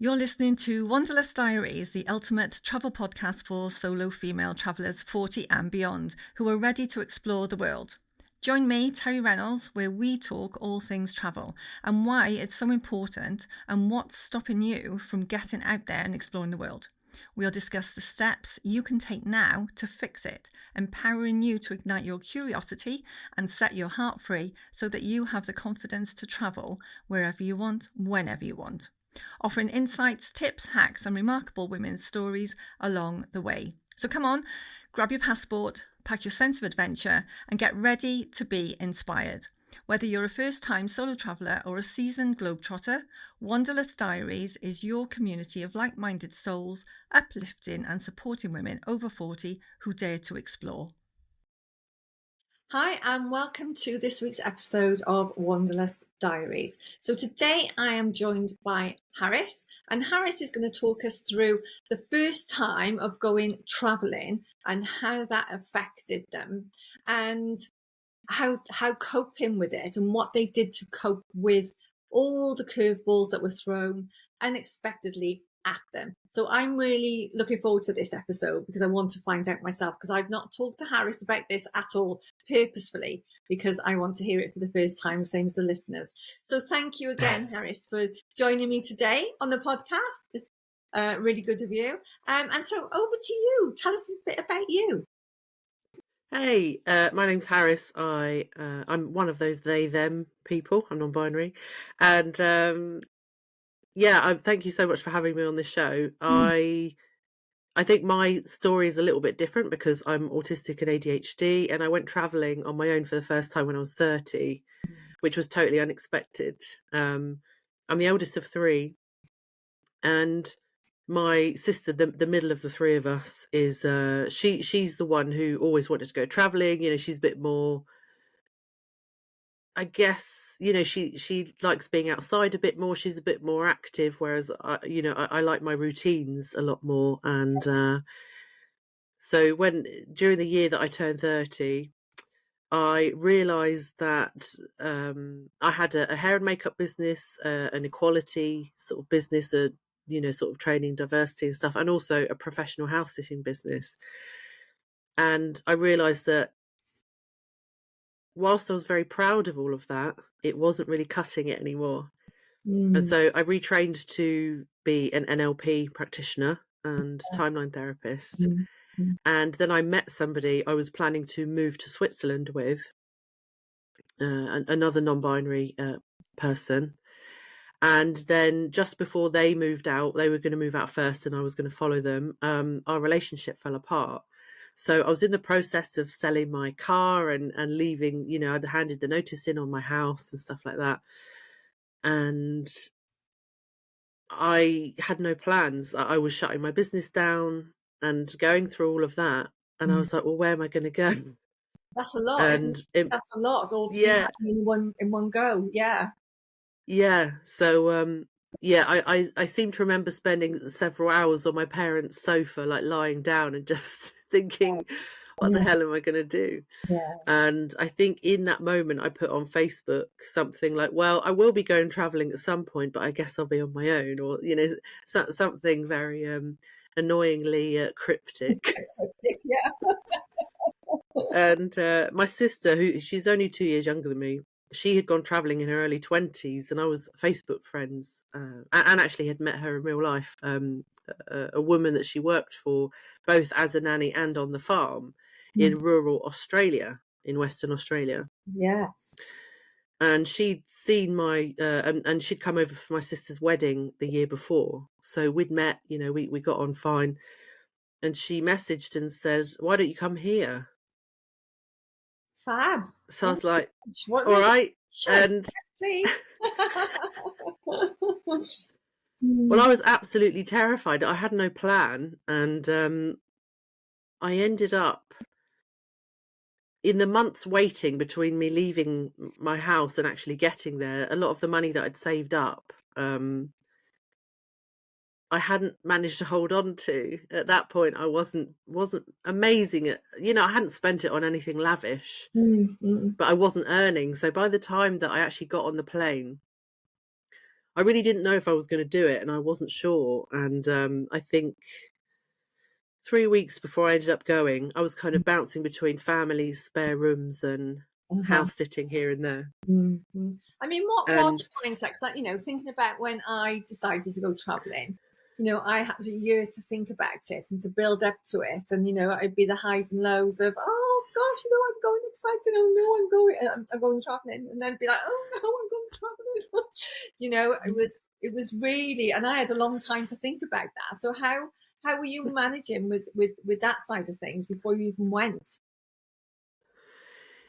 You're listening to Wanderlust Diaries, the ultimate travel podcast for solo female travellers 40 and beyond who are ready to explore the world. Join me, Terry Reynolds, where we talk all things travel and why it's so important and what's stopping you from getting out there and exploring the world. We'll discuss the steps you can take now to fix it, empowering you to ignite your curiosity and set your heart free so that you have the confidence to travel wherever you want, whenever you want. Offering insights, tips, hacks, and remarkable women's stories along the way. So come on, grab your passport, pack your sense of adventure, and get ready to be inspired. Whether you're a first-time solo traveller or a seasoned globetrotter, Wanderlust Diaries is your community of like-minded souls, uplifting and supporting women over 40 who dare to explore. Hi, and welcome to this week's episode of Wanderlust Diaries. So today I am joined by Harris, and Harris is going to talk us through the first time of going travelling and how that affected them, and how coping with it and what they did to cope with all the curveballs that were thrown unexpectedly at them. So I'm really looking forward to this episode because I want to find out myself, because I've not talked to Harris about this at all purposefully, because I want to hear it for the first time, same as the listeners. So thank you again, Harris, for joining me today on the podcast. It's really good of you. And so over to you. Tell us a bit about you. Hey, my name's Harris. I'm one of those they, them people. I'm non-binary. And thank you so much for having me on this show. I think my story is a little bit different because I'm autistic and ADHD, and I went travelling on my own for the first time when I was 30, which was totally unexpected. I'm the eldest of three, and my sister, the middle of the three of us, is she's the one who always wanted to go traveling. You know, she's a bit more, I guess, you know, she likes being outside a bit more. She's a bit more active, whereas I like my routines a lot more. And so during the year that I turned 30, I realised that I had a hair and makeup business, an equality sort of business, sort of training diversity and stuff, and also a professional house sitting business. And I realised that whilst I was very proud of all of that, it wasn't really cutting it anymore. And so I retrained to be an NLP practitioner and timeline therapist. And then I met somebody I was planning to move to Switzerland with, another non-binary person. And then just before they moved out, they were going to move out first and I was going to follow them. Our relationship fell apart. So I was in the process of selling my car and leaving, you know, I'd handed the notice in on my house and stuff like that. And I had no plans. I was shutting my business down and going through all of that. And I was like, well, where am I going to go? That's a lot, isn't it? That's a lot all to be happening in one go. Yeah. Yeah. So, I seem to remember spending several hours on my parents' sofa, like lying down and just thinking, what the hell am I going to do? Yeah. And I think in that moment, I put on Facebook something like, well, I will be going traveling at some point, but I guess I'll be on my own, or, you know, something very annoyingly cryptic. Yeah. And my sister, she's only 2 years younger than me, she had gone travelling in her early 20s, and I was Facebook friends and actually had met her in real life, a woman that she worked for both as a nanny and on the farm in rural Australia, in Western Australia. Yes. And she'd seen and she'd come over for my sister's wedding the year before. So we'd met, you know, we got on fine. And she messaged and said, why don't you come here? Fab. So I was like, all right. And yes, please. Well, I was absolutely terrified. I had no plan. And I ended up, in the months waiting between me leaving my house and actually getting there, a lot of the money that I'd saved up, I hadn't managed to hold on to. At that point, I wasn't amazing at, you know, I hadn't spent it on anything lavish, but I wasn't earning. So by the time that I actually got on the plane, I really didn't know if I was going to do it, and I wasn't sure. And I think 3 weeks before I ended up going, I was kind of bouncing between families, spare rooms, and Uh-huh. house sitting here and there. Mm-hmm. I mean, what was And your mindset? 'Cause, like, you know, thinking about when I decided to go traveling, you know, I had a year to think about it and to build up to it. And, you know, it'd be the highs and lows of, oh gosh, you know, I'm going excited. Oh no, I'm going traveling. And then it'd be like, oh no, I'm going traveling. You know, it was really, and I had a long time to think about that. So how were you managing with that side of things before you even went?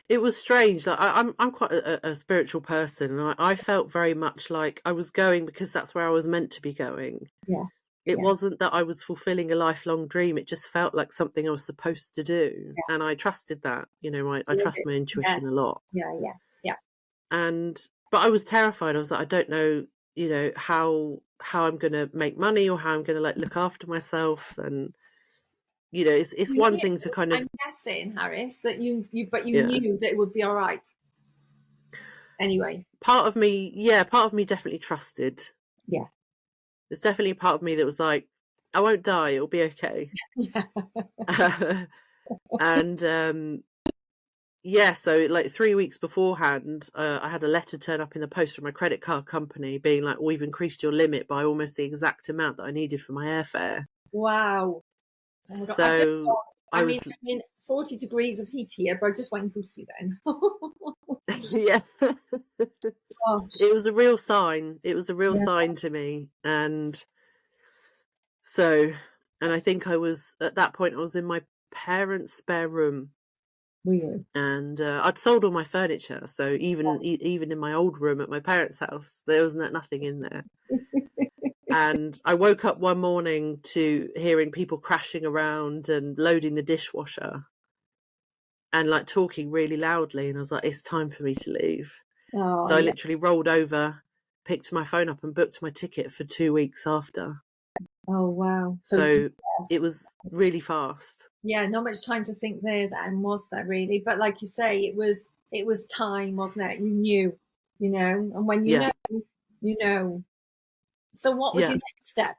it was strange. Like I'm quite a spiritual person, and I felt very much like I was going because that's where I was meant to be going. Yeah, It yeah, wasn't that I was fulfilling a lifelong dream. It just felt like something I was supposed to do, yeah. and I trusted that. You know, I Did trust it. my intuition a Yes. lot. Yeah, yeah, yeah. And but I was terrified. I was like, I don't know, you know, how I'm going to make money or how I'm going to like look after myself. And you know, it's You one knew, thing to kind of I'm guessing, Harris, that but you yeah. knew that it would be all right anyway. Part of me definitely trusted. Yeah. There's definitely a part of me that was like, I won't die, it'll be okay. Yeah. And yeah, so like 3 weeks beforehand, I had a letter turn up in the post from my credit card company being like, we've increased your limit by almost the exact amount that I needed for my airfare. Wow. Oh my God. I just So thought, I I was, mean, 40 degrees of heat here, but I just went goosey then. yeah, Gosh. it was a real sign. It was a real Yeah. sign to me. So, and I think I was, at that point, I was in my parents' spare room. Weird. And I'd sold all my furniture, so even in my old room at my parents' house, there was nothing in there. And I woke up one morning to hearing people crashing around and loading the dishwasher and like talking really loudly. And I was like, it's time for me to leave. Oh, So I yeah. literally rolled over, picked my phone up, and booked my ticket for 2 weeks after. Oh, wow. So, So yes. it was really fast. Yeah, not much time to think there then, was there really? But like you say, it was time, wasn't it? You know, and when you Yeah. know, you know. So what was Yeah. your next step?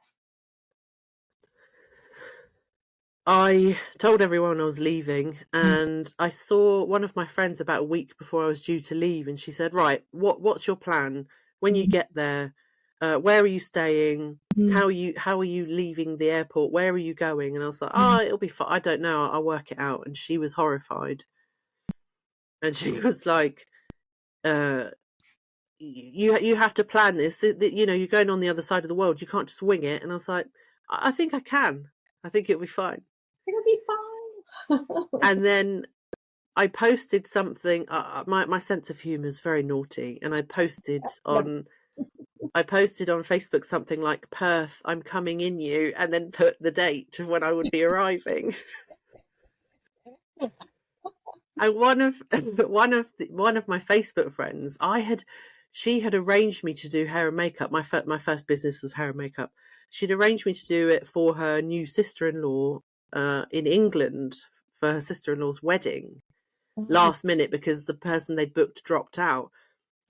I told everyone I was leaving, and I saw one of my friends about a week before I was due to leave, and she said, "Right, what's your plan when you get there? Where are you staying? Mm-hmm. How are you leaving the airport? Where are you going?" And I was like, "Oh, it'll be fine. I don't know. I'll work it out." And she was horrified, and she was like, uh, "You have to plan this. You know, you're going on the other side of the world. You can't just wing it." And I was like, "I think I can. I think it'll be fine." It'll be fine. And then I posted something. My sense of humour is very naughty, and Love I posted on Facebook something like Perth, I'm coming in you, and then put the date of when I would be arriving. it. And one of my Facebook friends, she had arranged me to do hair and makeup. My first business was hair and makeup. She'd arranged me to do it for her new sister-in-law in England for her sister-in-law's wedding. Oh, Last minute because the person they'd booked dropped out.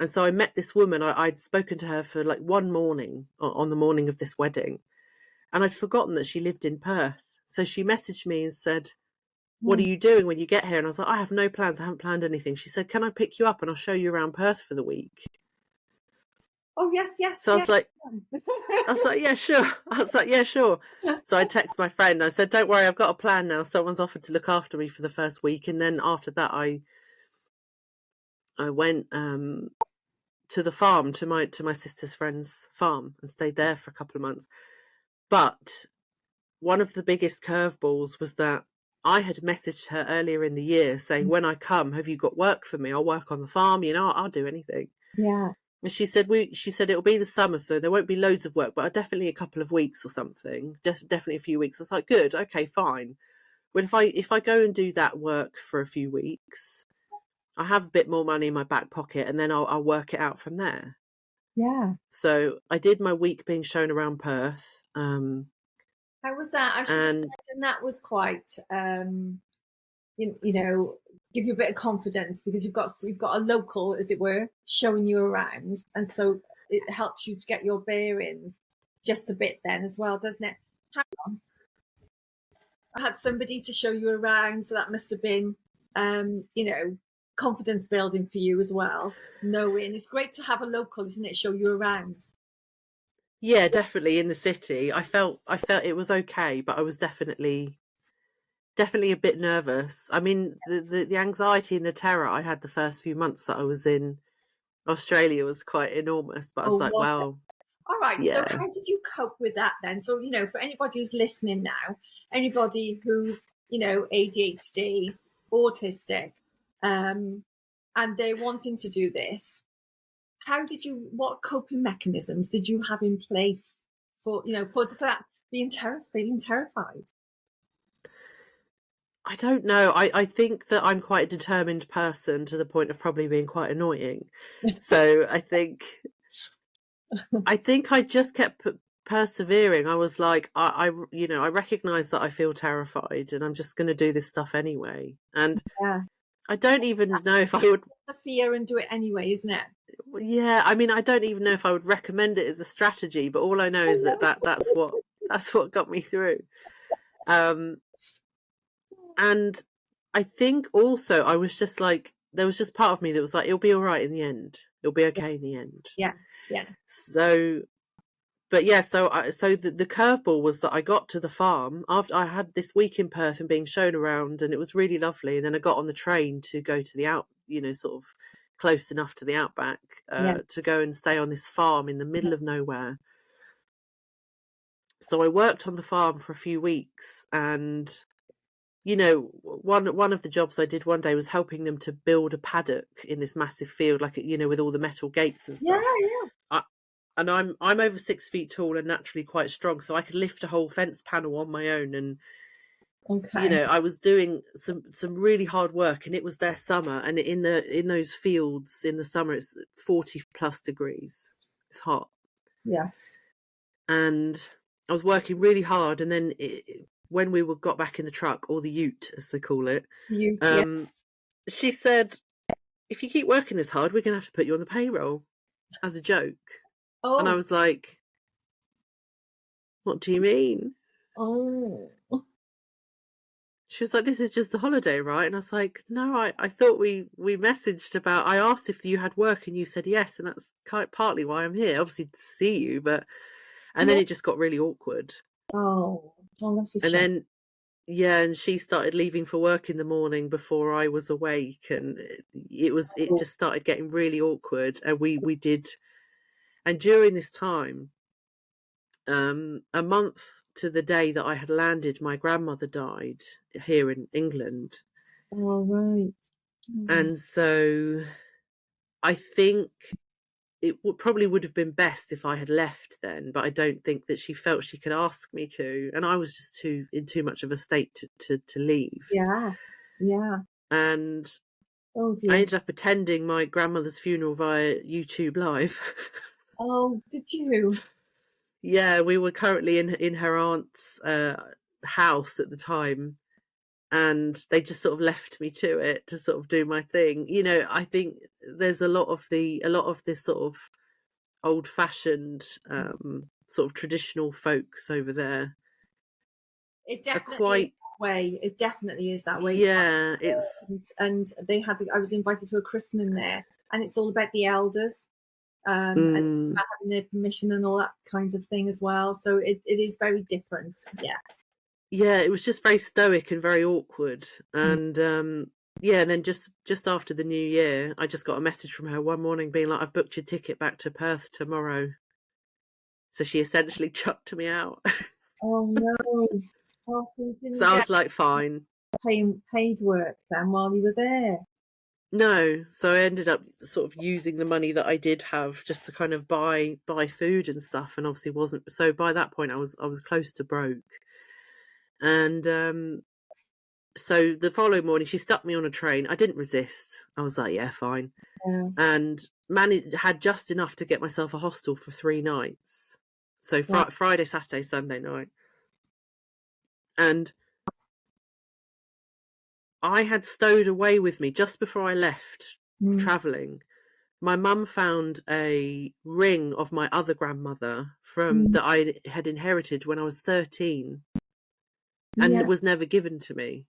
And so I met this woman. I'd spoken to her for like one morning on the morning of this wedding, and I'd forgotten that she lived in Perth. So she messaged me and said, "What are hmm. you doing when you get here?" And I was like, "I have no plans. I haven't planned anything." She said, "Can I pick you up and I'll show you around Perth for the week?" Oh, yes, yes, So yes. I was like, "Yeah, sure." I was like, "Yeah, sure." So I texted my friend. I said, "Don't worry, I've got a plan now. Someone's offered to look after me for the first week." And then after that, I went to the farm, to my sister's friend's farm, and stayed there for a couple of months. But one of the biggest curveballs was that I had messaged her earlier in the year saying, "When I come, have you got work for me? I'll work on the farm, you know, I'll do anything." Yeah, And she said it'll be the summer, so there won't be loads of work, but definitely a couple of weeks or something. Just definitely a few weeks. I was like, good, okay, fine. Well, if I go and do that work for a few weeks, I have a bit more money in my back pocket, and then I'll work it out from there. yeah. So I did my week being shown around Perth, How was that? I should and imagine that was quite, you know, give you a bit of confidence because you've got a local, as it were, showing you around, and so. it helps you to get your bearings just a bit then as well, doesn't it? Hang on. I had somebody to show you around, so that must have been, confidence building for you as well. Knowing it's great to have a local, isn't it? Show you around. Yeah, definitely in the city. I felt it was okay, but I was definitely a bit nervous. I mean, the anxiety and the terror I had the first few months that I was in Australia was quite enormous. But I was Oh, like, was it? wow, All right. So, yeah, how did you cope with that then? So, for anybody who's listening now, anybody who's ADHD, autistic, and they're wanting to do this, what coping mechanisms did you have in place for that being terrified? I don't know. I think that I'm quite a determined person to the point of probably being quite annoying. So I think I just kept persevering. I was like, I recognize that I feel terrified, and I'm just going to do this stuff anyway. And Yeah, I don't even know if I would. the fear and do it anyway, isn't it? Yeah, I mean, I don't even know if I would recommend it as a strategy. But all I know is that's what got me through. Um, and I think also I was just like, there was just part of me that was like, it'll be all right in the end. It'll be okay in the end. Yeah, yeah, So but yeah, so the curveball was that I got to the farm after I had this week in Perth and being shown around, and it was really lovely. And then I got on the train to go to the sort of close enough to the outback yeah, to go and stay on this farm in the middle of nowhere. So I worked on the farm for a few weeks, and one of the jobs I did one day was helping them to build a paddock in this massive field, like with all the metal gates and yeah, stuff. yeah. And I'm over 6 feet tall and naturally quite strong, so I could lift a whole fence panel on my own. And Okay. I was doing some really hard work, and it was their summer, and in those fields in the summer it's 40 plus degrees. It's hot, Yes. and I was working really hard. And then when we got back in the truck, or the ute as they call it, Yeah. she said, "If you keep working this hard, we're gonna have to put you on the payroll," as a joke. And I Oh. was like, "What do you mean?" Oh. She was like, "This is just a holiday, right?" And I was like, "No, I thought we messaged about. I asked if you had work, and you said yes, and that's partly why I'm here, obviously to see you." But and then Yeah. it just got really awkward. Oh. Oh, that's a And shame. then yeah, and she started leaving for work in the morning before I was awake, and it just started getting really awkward. And we did, and during this time, a month to the day that I had landed, my grandmother died here in England. All right. Mm. And so I think probably would have been best if I had left then, but I don't think that she felt she could ask me to, and I was just in too much of a state to leave. Yeah. Yeah. And Oh I dear. ended up attending my grandmother's funeral via YouTube Live. Oh, did you? Yeah, we were currently in her aunt's house at the time, and they just sort of left me to it to sort of do my thing. I think there's a lot of this sort of old fashioned sort of traditional folks over there It are definitely is quite, that way. It definitely is that way. yeah, it's And they had. I was invited to a christening there, and it's all about the elders. And it's mm, about having their permission and all that kind of thing as well. So it is very different. Yes. yeah, it was just very stoic and very awkward. Mm. And yeah, and then just after the new year, I just got a message from her one morning being like, "I've booked your ticket back to Perth tomorrow." So she essentially chucked me out. Oh no. Oh, so you So didn't I get was like, fine. paid work then while you were there. No, so I ended up sort of using the money that I did have just to kind of buy food and stuff, and obviously wasn't. So by that point, I was close to broke. And so the following morning, she stuck me on a train. I didn't resist. I was like, yeah, fine, Yeah. and had just enough to get myself a hostel for 3 nights. So Wow. Friday, Saturday, Sunday night, and I had stowed away with me just before I left Mm. traveling my mum found a ring of my other grandmother from that I had inherited when I was 13 and Yeah. was never given to me.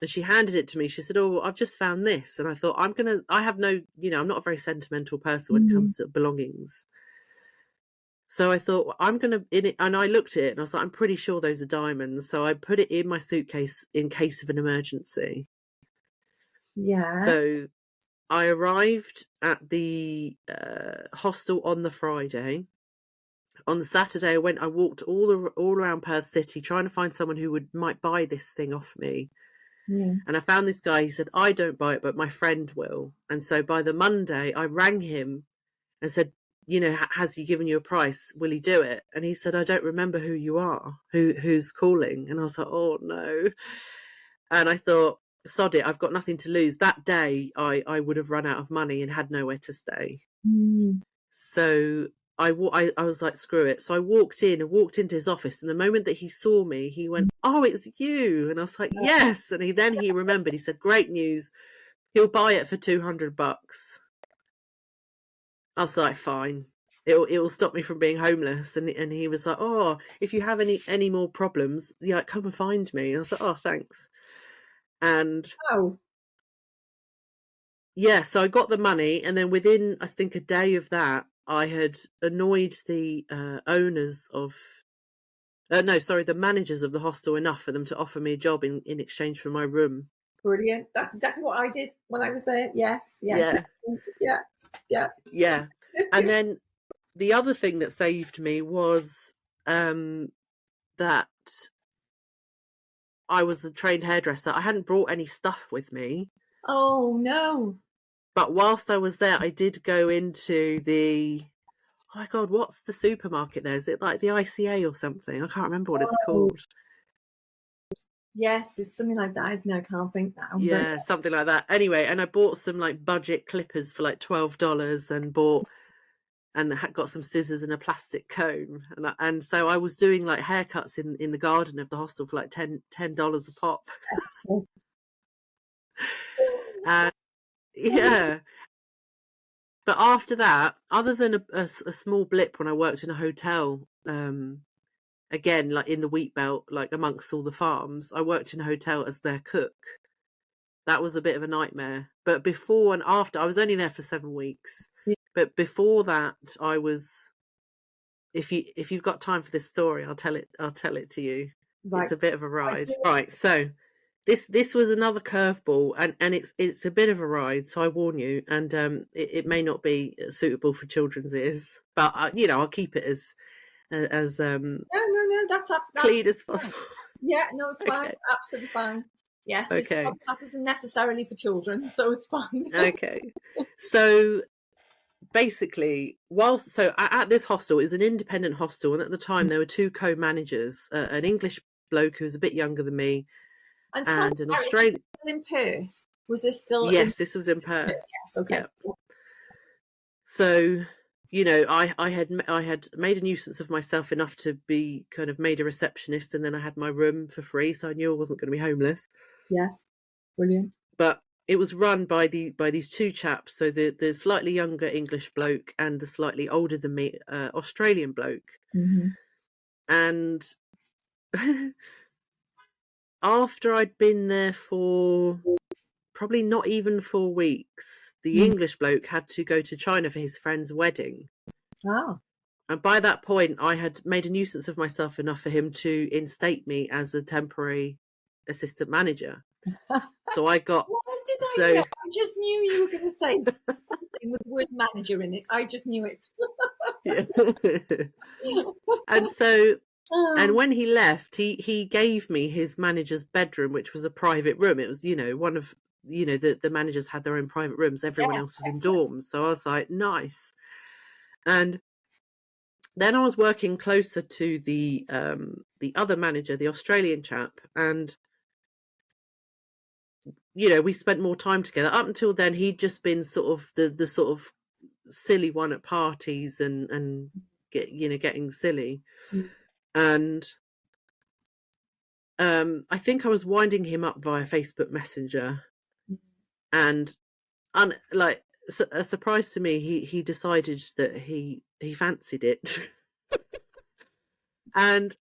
And she handed it to me. She said, "Oh, I've just found this." And I thought, I have no, I'm not a very sentimental person when it comes to belongings. So I thought, I'm going to, in it, and I looked at it and I was like, I'm pretty sure those are diamonds. So I put it in my suitcase in case of an emergency. Yeah. So I arrived at the hostel on the Friday. On the Saturday, I walked all around Perth City trying to find someone who might buy this thing off me. Yeah. And I found this guy. He said, "I don't buy it, but my friend will." And so by the Monday, I rang him and said, "Has he given you a price? Will he do it?" And he said, "I don't remember who you are, who's calling." And I was like, "Oh no." And I thought, sod it, I've got nothing to lose. That day, I would have run out of money and had nowhere to stay. So I was like, screw it. So I walked into his office. And the moment that he saw me, he went, "Oh, it's you." And I was like, "Yes." And he remembered, he said, "Great news. He'll buy it for $200. I was like, "Fine. It'll stop me from being homeless." And he was like, "Oh, if you have any more problems, yeah, come and find me." And I was like, "Oh, thanks." And Oh. yeah, so I got the money, and then within, I think, a day of that, I had annoyed the owners of, no, sorry, the managers of the hostel enough for them to offer me a job in exchange for my room. Brilliant. That's exactly what I did when I was there. Yes. Yeah. Yeah. Yeah. Yeah. And then the other thing that saved me was that I was a trained hairdresser. I hadn't brought any stuff with me. Oh no. But whilst I was there, I did go into the, oh my God, what's the supermarket there? Is it like the ICA or something? I can't remember what it's called. Yes, it's something like that, isn't it? I can't think now. Yeah, something like that. Anyway, and I bought some like budget clippers for like $12 and got some scissors and a plastic comb. And so I was doing like haircuts in the garden of the hostel for like $10 a pop. And yeah. But after that, other than a small blip when I worked in a hotel, again, like in the wheat belt, like amongst all the farms, I worked in a hotel as their cook. That was a bit of a nightmare. But before and after, I was only there for 7 weeks. Yeah. But before that, I was. If you've got time for this story, I'll tell it to you. Right. It's a bit of a ride. Right. So this was another curveball, and it's a bit of a ride. So I warn you, and it may not be suitable for children's ears, but I'll keep it as No, that's clean as possible. Yeah, no, it's fine. Okay. Absolutely fine. Yes, this Okay. podcast isn't necessarily for children, so it's fine. Okay. So basically, at this hostel, it was an independent hostel, and at the time there were 2 co-managers, an English bloke who was a bit younger than me, And an Australian. in Perth? Was this still? Yes, this was in Perth. Yes. Okay. Yeah. So, I had made a nuisance of myself enough to be kind of made a receptionist, and then I had my room for free, so I knew I wasn't going to be homeless. Yes. Brilliant. But it was run by these 2 chaps, so the slightly younger English bloke and the slightly older than me Australian bloke. Mm-hmm. And after I'd been there for probably not even 4 weeks, the English bloke had to go to China for his friend's wedding. Oh. And by that point, I had made a nuisance of myself enough for him to instate me as a temporary assistant manager. So I got. What did I know? I just knew you were going to say something with the word manager in it. I just knew it. And so, and when he left, he gave me his manager's bedroom, which was a private room. It was, one of, the managers had their own private rooms. Everyone else was in dorms. So I was like, nice. And then I was working closer to the other manager, the Australian chap, and we spent more time together. Up until then, he'd just been sort of the sort of silly one at parties and getting silly. And I think I was winding him up via Facebook Messenger, and a surprise to me, he decided that he fancied it. And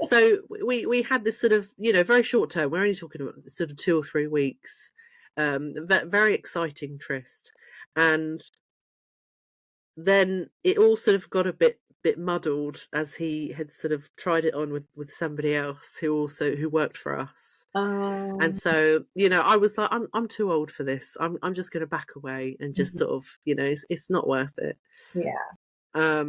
so we had this sort of, very short term, we're only talking about sort of 2 or 3 weeks, very exciting tryst. And then it all sort of got a bit muddled as he had sort of tried it on with somebody else who worked for us. And so, I was like, I'm too old for this. I'm just going to back away and just sort of, it's not worth it. Yeah.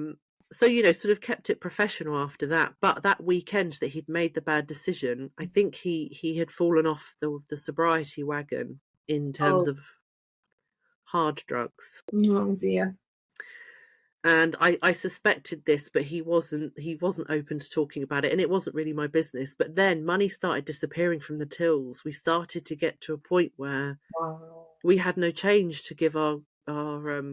So, sort of kept it professional after that. But that weekend that he'd made the bad decision, I think he had fallen off the sobriety wagon in terms of hard drugs. Oh dear. And I suspected this, but he wasn't open to talking about it, and it wasn't really my business. But then money started disappearing from the tills. We started to get to a point where we had no change to give our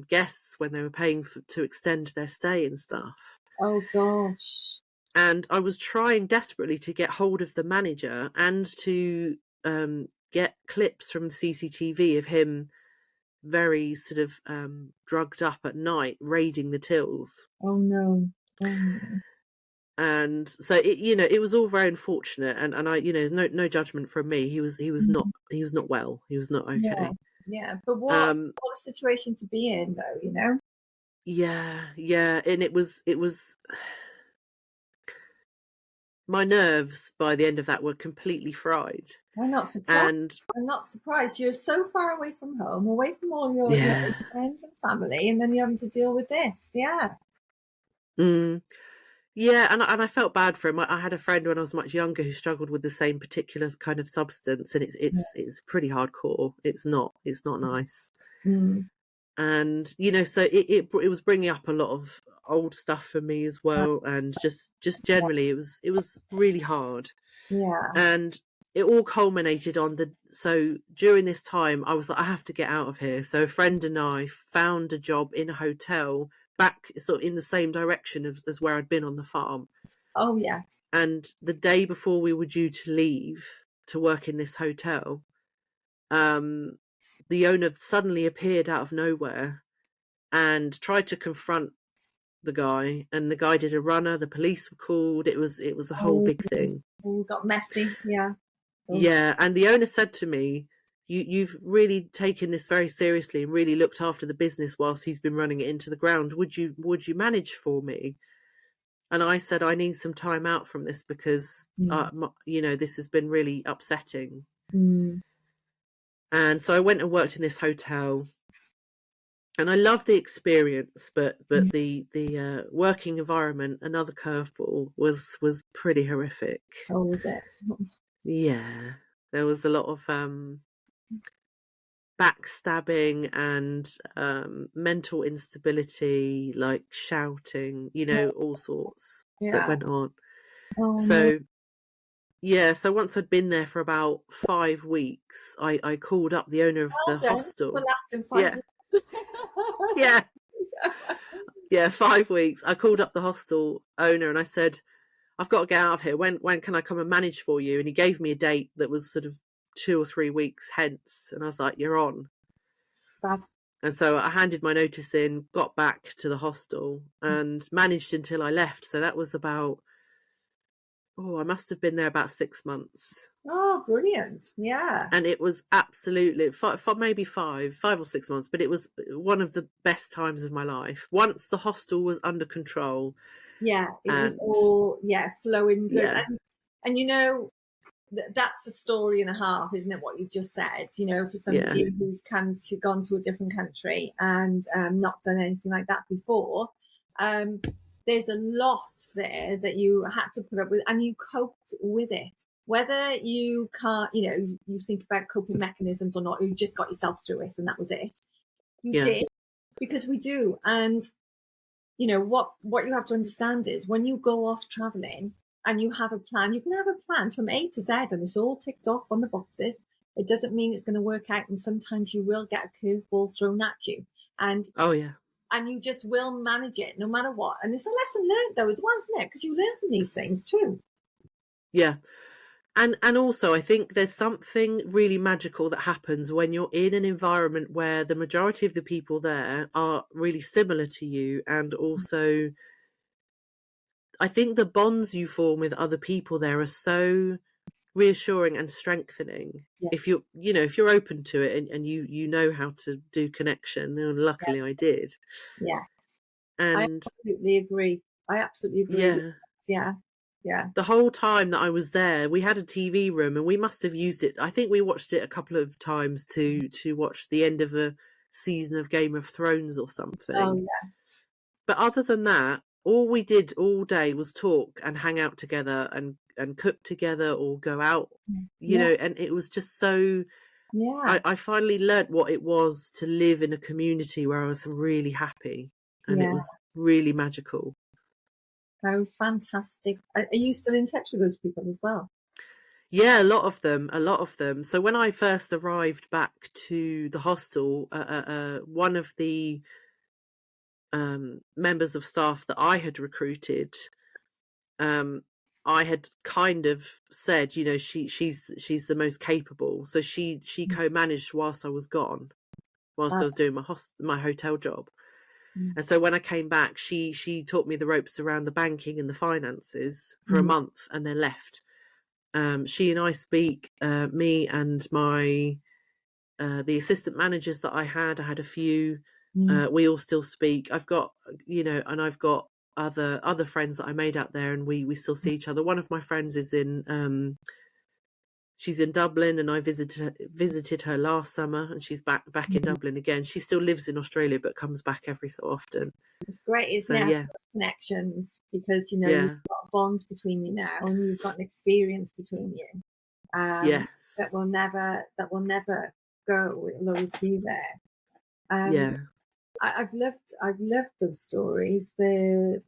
guests when they were paying to extend their stay and stuff. Oh gosh. And I was trying desperately to get hold of the manager and to get clips from the CCTV of him very sort of drugged up at night raiding the tills. Oh no. And so it was all very unfortunate, and I, no judgment from me. He was not well. He was not okay. Yeah. But what a situation to be in, though, Yeah, and it was my nerves by the end of that were completely fried. I'm not surprised. And I'm not surprised. You're so far away from home, away from all your friends and family, and then you're having to deal with this. Yeah. Yeah, and I felt bad for him. I had a friend when I was much younger who struggled with the same particular kind of substance, and it's pretty hardcore. It's not nice. And so it was bringing up a lot of old stuff for me as well, and just generally it was really hard. Yeah. And it all culminated on so during this time I was like, I have to get out of here. So a friend and I found a job in a hotel back sort of in the same direction as where I'd been on the farm. Oh yeah. And the day before we were due to leave to work in this hotel, the owner suddenly appeared out of nowhere and tried to confront the guy, and the guy did a runner. The police were called. It was a whole big thing. Got messy. Yeah. Yeah, and the owner said to me, you've really taken this very seriously and really looked after the business whilst he's been running it into the ground. Would you manage for me? And I said, I need some time out from this because this has been really upsetting. And so I went and worked in this hotel, and I loved the experience, but the working environment, another curveball, was pretty horrific. Oh, was it? Yeah, there was a lot of backstabbing and mental instability, like shouting, all sorts that went on. So once I'd been there for about 5 weeks, I called up the owner of the hostel. For lasting 5 weeks. Yeah, 5 weeks. I called up the hostel owner and I said, I've got to get out of here. When can I come and manage for you? And he gave me a date that was sort of 2 or 3 weeks hence. And I was like, you're on. Fab. And so I handed my notice in, got back to the hostel and managed until I left. So that was about, I must have been there about 6 months. Oh, brilliant. Yeah. And it was absolutely, maybe 5 or 6 months, but it was one of the best times of my life. Once the hostel was under control. Yeah, it was all, flowing good. Yeah. And that's a story and a half, isn't it, what you've just said, for somebody who's gone to a different country and not done anything like that before. There's a lot there that you had to put up with, and you coped with it. Whether you can't, you think about coping mechanisms or not, you just got yourself through it and that was it. You did, because we do. And what you have to understand is when you go off traveling and you have a plan, you can have a plan from A to Z and it's all ticked off on the boxes. It doesn't mean it's going to work out. And sometimes you will get a curveball thrown at you. And and you just will manage it no matter what. And it's a lesson learned though as well, isn't it? Because you learn from these things too. Yeah. And also, I think there's something really magical that happens when you're in an environment where the majority of the people there are really similar to you. And also, I think the bonds you form with other people there are so reassuring and strengthening. If Yes. if you're open to it, and you know how to do connection, and luckily I did. Yes. I And absolutely agree. I absolutely agree with yeah, that. Yeah. Yeah. the whole time that I was there, we had a TV room, and we must have used it. I think we watched it a couple of times to watch the end of a season of Game of Thrones or Oh something. yeah. But other than that, all we did all day was talk and hang out together, and cook together or go out, Yeah. and it was just so. Yeah. I finally learnt what it was to live in a community where I was really happy, and it Yeah. was really magical. Oh, fantastic. Are you still in touch with those people as well? Yeah, a lot of them. So when I first arrived back to the hostel, one of the members of staff that I had recruited, um, I had kind of said, she's the most capable. So she co-managed whilst I was gone, whilst Uh, I was doing my hotel job. mm, And so when I came back, she taught me the ropes around the banking and the finances for a mm, month, and then left. She and I speak, me and my the assistant managers that I had a few. mm, We all still speak. I've got, and I've got other friends that I made out there, and we still see each other. One of my friends is she's in Dublin, and I visited her last summer, and she's back in mm. Dublin again. She still lives in Australia, but comes back every so often. It's great, isn't So it? yeah, Those connections, because you've yeah, got a bond between you now, and you've got an experience between you that will yes, never go. It'll always be there. Um, yeah, I've loved those stories. They're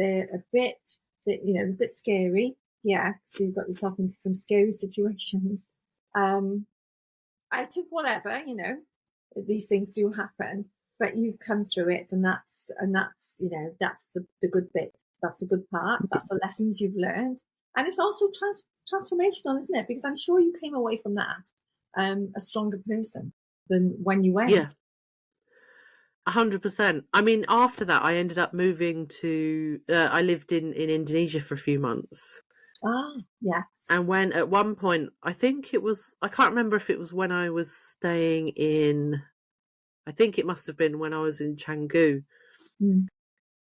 a bit scary. Yeah, so you've got yourself into some scary situations. Out of whatever, these things do happen, but you've come through it, and that's the good bit. That's the good part. That's the lessons you've learned, and it's also transformational, isn't it? Because I'm sure you came away from that a stronger person than when you yeah. went. 100%. I mean, after that, I ended up moving to. I lived in Indonesia for a few months, Ah, yes. and when at one point, I think it was. I can't remember if it was when I was staying in. I think it must have been when I was in Canggu, Mm,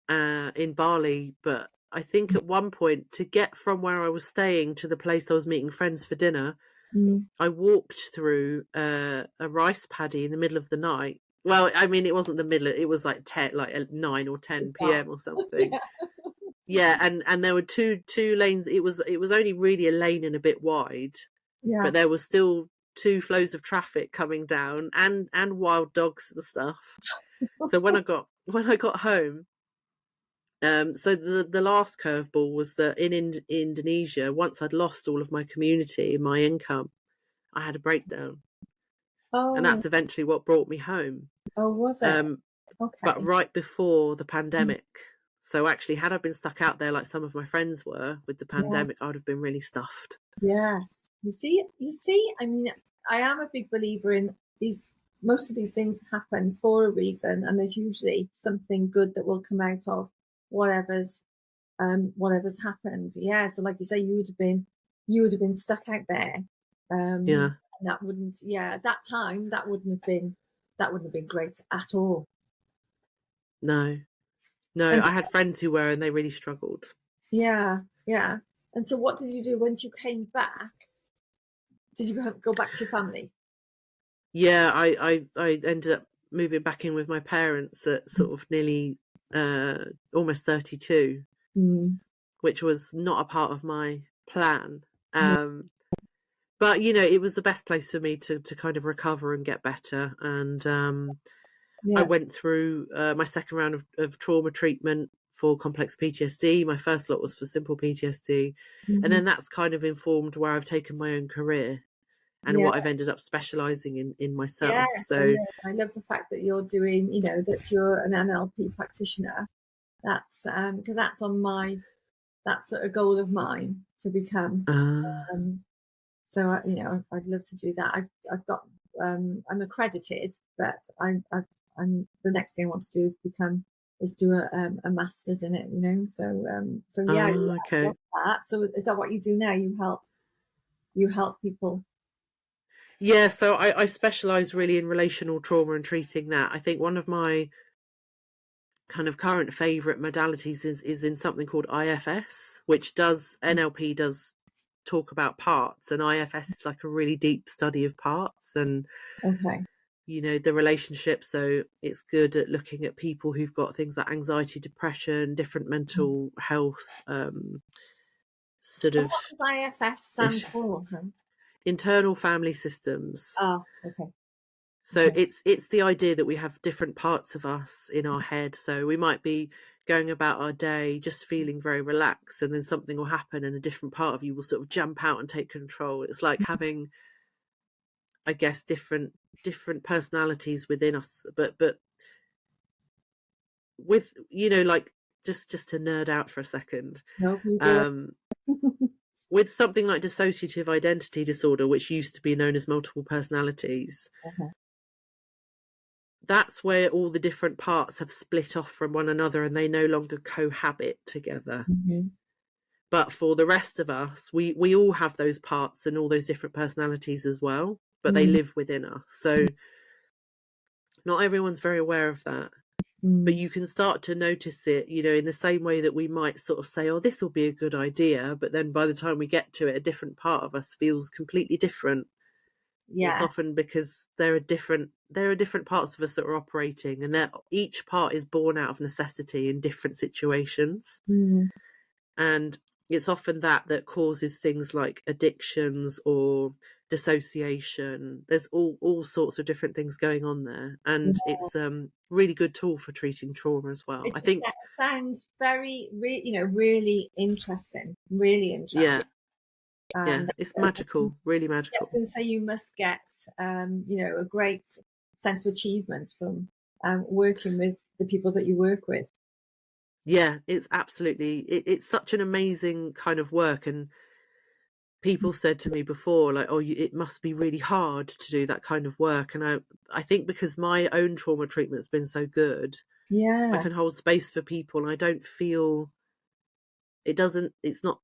in Bali. But I think at one point, to get from where I was staying to the place I was meeting friends for dinner, mm, I walked through a rice paddy in the middle of the night. Well, I mean, it wasn't the middle. It was like 10, like 9 or 10 it's dark. p.m. or something. Yeah, and there were two lanes. It was only really a lane and a bit wide, Yeah. but there was still two flows of traffic coming down, and wild dogs and stuff. So when I got home, so the last curveball was that in Indonesia, once I'd lost all of my community and my income, I had a breakdown, and Oh, that's eventually what brought me home. oh, was it? Um, but Okay. right before the Mm, pandemic. So actually, had I been stuck out there like some of my friends were with the yeah. pandemic, I would have been really stuffed. Yes. You see, I mean, I am a big believer in these. Most of these things happen for a reason, and there's usually something good that will come out of whatever's whatever's happened. Yeah. So like you say, you would have been stuck out there. Yeah, And that wouldn't, yeah, at that time that wouldn't have been great at all. no, no. And I had friends who were, and they really struggled. yeah, yeah. And so what did you do once you came back? Did you go back to your family? Yeah, I ended up moving back in with my parents at sort of nearly almost 32, Mm, which was not a part of my plan. no, But it was the best place for me to kind of recover and get better. And I yeah. went through my second round of trauma treatment for complex PTSD. My first lot was for simple PTSD. And Mhm. then that's kind of informed where I've taken my own career and Yeah. what I've ended up specialising in myself. Yes, So, I love the fact that you're doing, that you're an NLP practitioner. That's because That's a goal of mine to become. So I'd love to do that. I've got I'm accredited, but I'm the next thing I want to do is do a master's in it. So yeah, I love that. So is that what you do now? You help people. Yeah, so I specialise really in relational trauma and treating that. I think one of my kind of current favourite modalities is in something called IFS, which NLP does talk about parts, and IFS is like a really deep study of parts and the relationship. So it's good at looking at people who've got things like anxiety, depression, different mental health sort of. What does IFS stand for? Internal family systems. Oh, okay. So it's the idea that we have different parts of us in our head. So we might be going about our day just feeling very relaxed, and then something will happen and a different part of you will sort of jump out and take control. It's like having, I guess, different personalities within us, but with like just to nerd out for a second. No, you do with something like dissociative identity disorder, which used to be known as multiple personalities, that's where all the different parts have split off from one another and they no longer cohabit together. But for the rest of us, we all have those parts and all those different personalities as well, but they live within us. So not everyone's very aware of that. But you can start to notice it, in the same way that we might sort of say, oh, this will be a good idea. But then by the time we get to it, a different part of us feels completely different. Yeah. It's often because there are different parts of us that are operating, and each part is born out of necessity in different situations. And it's often that causes things like addictions or dissociation. There's all sorts of different things going on there, and it's really good tool for treating trauma as well. I think sounds very really interesting. Yeah, it's magical, really magical. I was going to say you must get a great sense of achievement from working with the people that you work with. Yeah, it's absolutely it's such an amazing kind of work. And people said to me before, like, oh, it must be really hard to do that kind of work. And I think because my own trauma treatment's been so good, I can hold space for people, and I don't feel it's not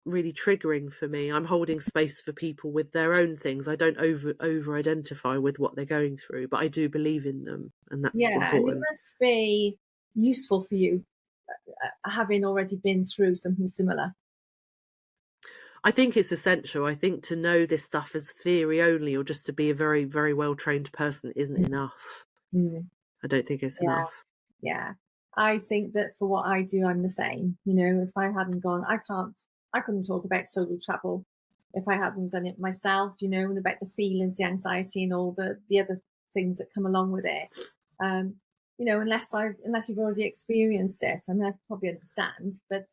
really triggering for me. I'm holding space for people with their own things. I don't over identify with what they're going through, but I do believe in them, and that's important. And it must be useful for you having already been through something similar. I think it's essential. I think to know this stuff as theory only, or just to be a very, very well trained person, isn't enough. I don't think it's enough. Yeah, I think that for what I do, I'm the same. If I hadn't gone, I couldn't talk about solo travel if I hadn't done it myself. And about the feelings, the anxiety, and all the other things that come along with it. Unless you've already experienced it. I mean, I probably understand, but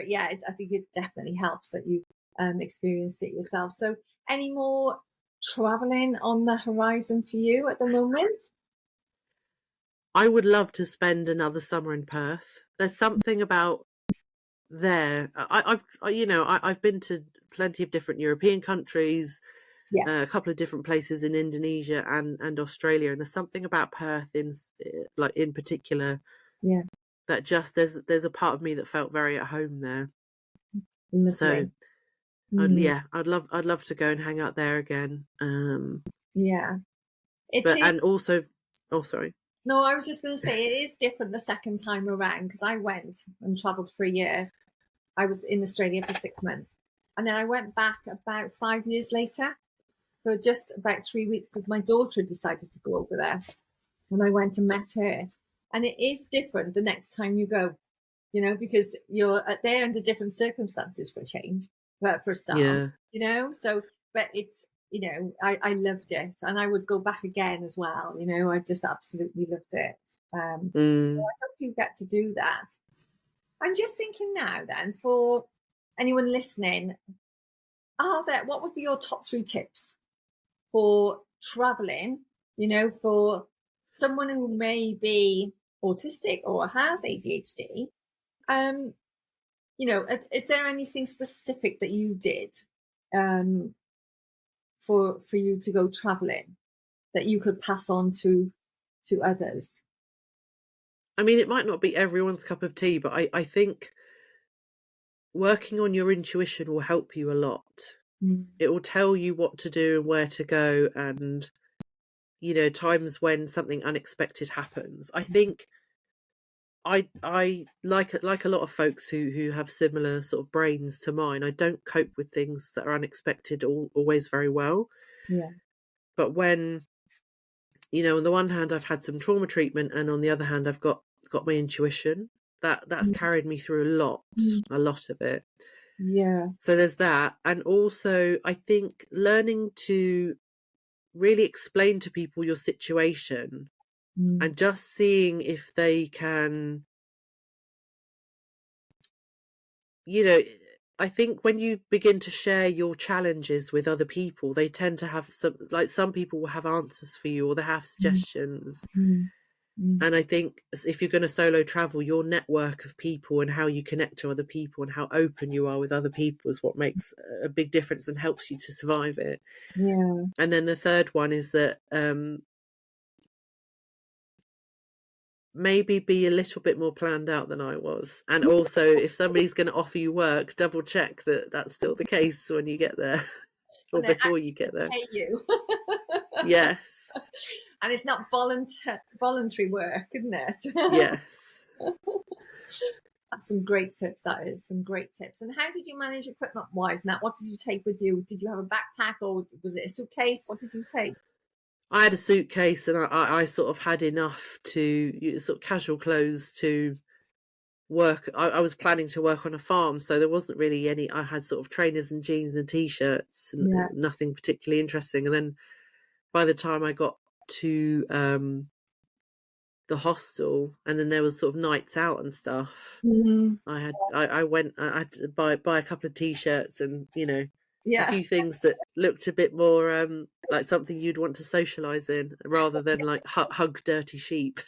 yeah, I think it definitely helps that you experienced it yourself. So, any more traveling on the horizon for you at the moment? I would love to spend another summer in Perth. There's something about there. I've been to plenty of different European countries. A couple of different places in Indonesia and Australia, and there's something about Perth in particular that just there's a part of me that felt very at home there. So I'd love to go and hang out there again. And also, oh, sorry. No, I was just going to say it is different the second time around, because I went and travelled for a year. I was in Australia for 6 months, and then I went back about 5 years later for just about 3 weeks because my daughter decided to go over there, and I went and met her. And it is different the next time you go, because you're there under different circumstances for a change, but for a start, So, but it's, I loved it, and I would go back again as well. I just absolutely loved it. So I hope you get to do that. I'm just thinking now then, for anyone listening, what would be your top 3 tips for traveling, for someone who may be autistic or has ADHD, is there anything specific that you did for you to go traveling that you could pass on to others? I mean, it might not be everyone's cup of tea, but I think working on your intuition will help you a lot. It will tell you what to do and where to go, and times when something unexpected happens. I think I like a lot of folks who have similar sort of brains to mine. I don't cope with things that are unexpected always very well. Yeah. But when on the one hand I've had some trauma treatment, and on the other hand I've got my intuition, that's carried me through a lot of it. Yeah. So there's that. And also I think learning to really explain to people your situation and just seeing if they can, I think when you begin to share your challenges with other people, they tend to have some people will have answers for you, or they have suggestions. And I think if you're going to solo travel, your network of people and how you connect to other people and how open you are with other people is what makes a big difference and helps you to survive it. Yeah. And then the third one is that maybe be a little bit more planned out than I was. And also, if somebody's going to offer you work, double check that that's still the case when you get there or before you get there. Pay you. Yes. And it's not voluntary work, isn't it? Yes. That's some great tips. That is some great tips. And how did you manage equipment wise? Now, what did you take with you? Did you have a backpack, or was it a suitcase? What did you take? I had a suitcase, and I sort of had enough to sort of casual clothes to work. I was planning to work on a farm, so there wasn't really any. I had sort of trainers and jeans and t-shirts and nothing particularly interesting. And then by the time I got to the hostel, and then there was sort of nights out and stuff, I had to buy a couple of t-shirts and a few things that looked a bit more like something you'd want to socialize in, rather than like hug dirty sheep.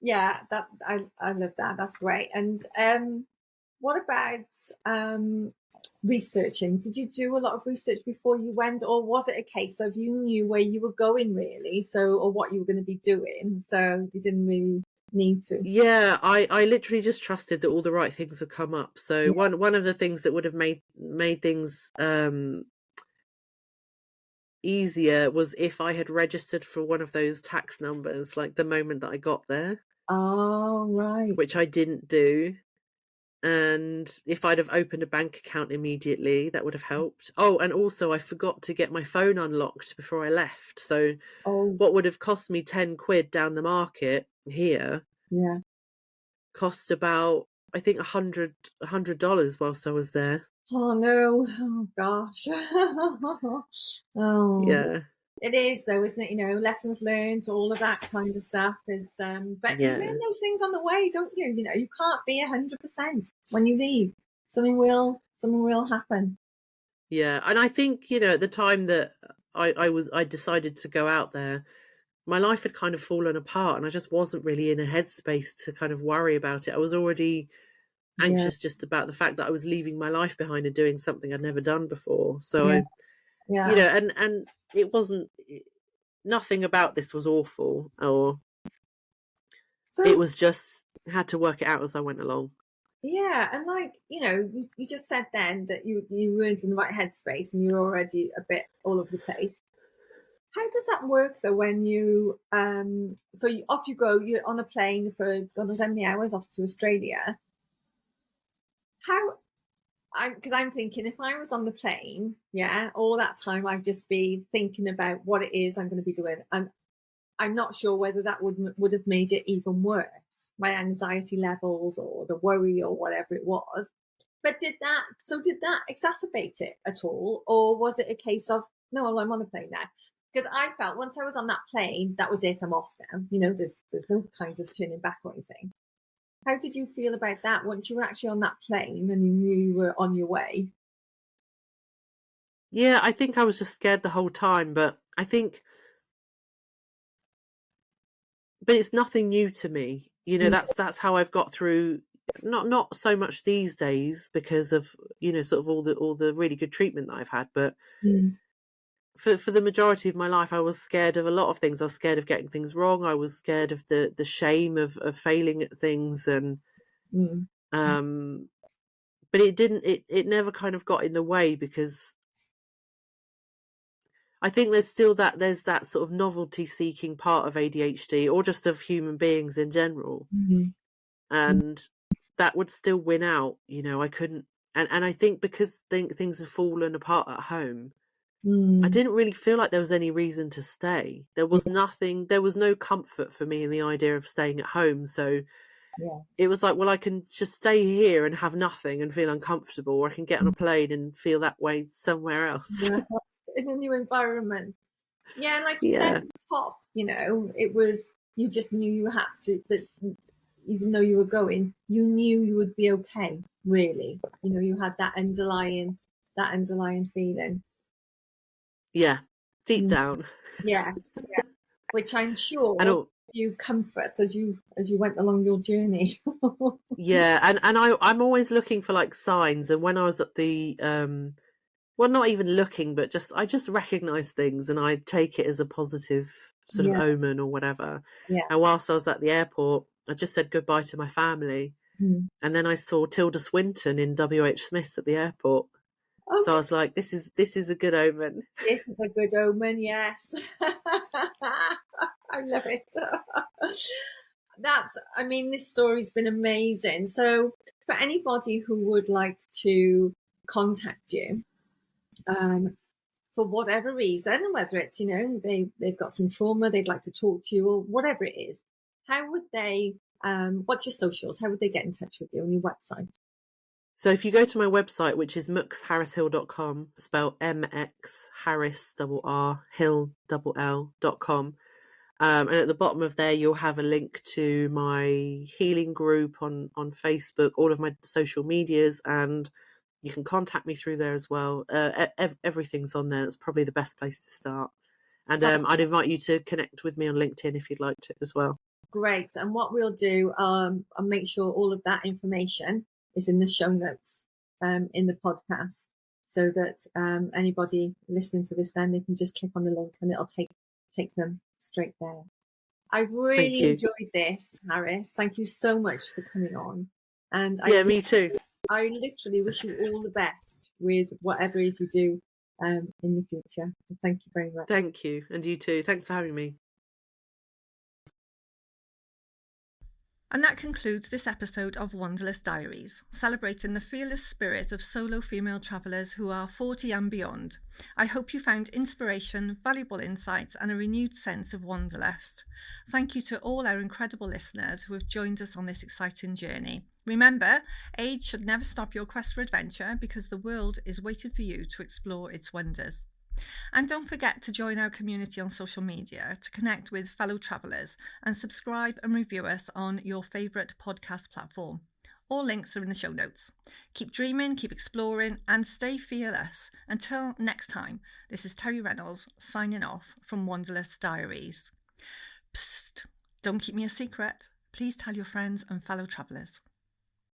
Yeah, that I love that. That's great. And what about researching? Did you do a lot of research before you went, or was it a case of you knew where you were going really, or what you were going to be doing, so you didn't really need to? Yeah, I literally just trusted that all the right things would come up. So one of the things that would have made things easier was if I had registered for one of those tax numbers like the moment that I got there. Oh, right. Which I didn't do. And if I'd have opened a bank account immediately, that would have helped. Oh, and also I forgot to get my phone unlocked before I left. So what would have cost me 10 quid down the market here cost about, I think, $100 whilst I was there. Oh no! Oh gosh! Oh yeah, it is though, isn't it? Lessons learned, all of that kind of stuff is. But you learn those things on the way, don't you? You can't be 100% when you leave. Something will happen. Yeah, and I think at the time that I decided to go out there, my life had kind of fallen apart, and I just wasn't really in a headspace to kind of worry about it. I was already anxious just about the fact that I was leaving my life behind and doing something I'd never done before. So and it wasn't, nothing about this was awful, or it was just had to work it out as I went along. Yeah, and you just said then that you weren't in the right headspace and you were already a bit all over the place. How does that work though when you so off you go, you're on a plane for God knows how many hours off to Australia? Because I'm thinking, if I was on the plane, all that time I'd just be thinking about what it is I'm going to be doing, and I'm not sure whether that would have made it even worse, my anxiety levels or the worry or whatever it was. But did that exacerbate it at all, or was it a case of no, well, I'm on the plane now? Because I felt once I was on that plane, that was it. I'm off now. There's no kind of turning back or anything. How did you feel about that once you were actually on that plane and you knew you were on your way? Yeah, I think I was just scared the whole time, but it's nothing new to me. you know, that's how I've got through. Not so much these days because of, you know, sort of all the really good treatment that I've had, but for the majority of my life, I was scared of a lot of things. I was scared of getting things wrong. I was scared of the shame of failing at things, and but it never kind of got in the way, because I think there's that sort of novelty seeking part of ADHD, or just of human beings in general, and that would still win out. You know, I couldn't, and I think because things have fallen apart at home, I didn't really feel like there was any reason to stay. There was no comfort for me in the idea of staying at home. So it was like, well, I can just stay here and have nothing and feel uncomfortable, or I can get on a plane and feel that way somewhere else. In a new environment. Yeah, and like you said Yeah. at the top, you know, it was, you just knew you had to, that even though you were going, you knew you would be okay, really. You know, you had that underlying feeling. Yeah, deep down. Yes, yeah. Which I'm sure And you comfort as you went along your journey. yeah, and I'm always looking for like signs. And when I was at the well, not even looking, but I just recognize things, and I take it as a positive sort of Yeah, omen or whatever. yeah. And whilst I was at the airport, I just said goodbye to my family, and then I saw Tilda Swinton in WH Smith's at the airport. Oh, So I was like, this is a good omen. this is a good omen, yes. I love it. I mean, this story's been amazing. So for anybody who would like to contact you, for whatever reason, whether it's, you know, they've got some trauma, they'd like to talk to you, or whatever it is, how would they, what's your socials? How would they get in touch with you on your website? So if you go to my website, which is muxharrishill.com, spelled MX Harris R Hill L.com, and at the bottom of there, you'll have a link to my healing group on Facebook, all of my social medias, and you can contact me through there as well. Everything's on there. That's probably the best place to start. And I'd invite you to connect with me on LinkedIn if you'd like to as well. Great. And what we'll do, I'll make sure all of that information is in the show notes in the podcast, so that anybody listening to this, then they can just click on the link and it'll take them straight there. I've really enjoyed this, Harris. Thank you so much for coming on. And me too. I literally wish you all the best with whatever it is you do in the future. So thank you very much. Thank you. And you too. Thanks for having me. And that concludes this episode of Wanderlust Diaries, celebrating the fearless spirit of solo female travellers who are 40 and beyond. I hope you found inspiration, valuable insights, and a renewed sense of wanderlust. Thank you to all our incredible listeners who have joined us on this exciting journey. Remember, age should never stop your quest for adventure, because the world is waiting for you to explore its wonders. And don't forget to join our community on social media to connect with fellow travellers, and subscribe and review us on your favourite podcast platform. All links are in the show notes. Keep dreaming, keep exploring, and stay fearless. Until next time, this is Terry Reynolds signing off from Wanderlust Diaries. Psst, don't keep me a secret. Please tell your friends and fellow travellers.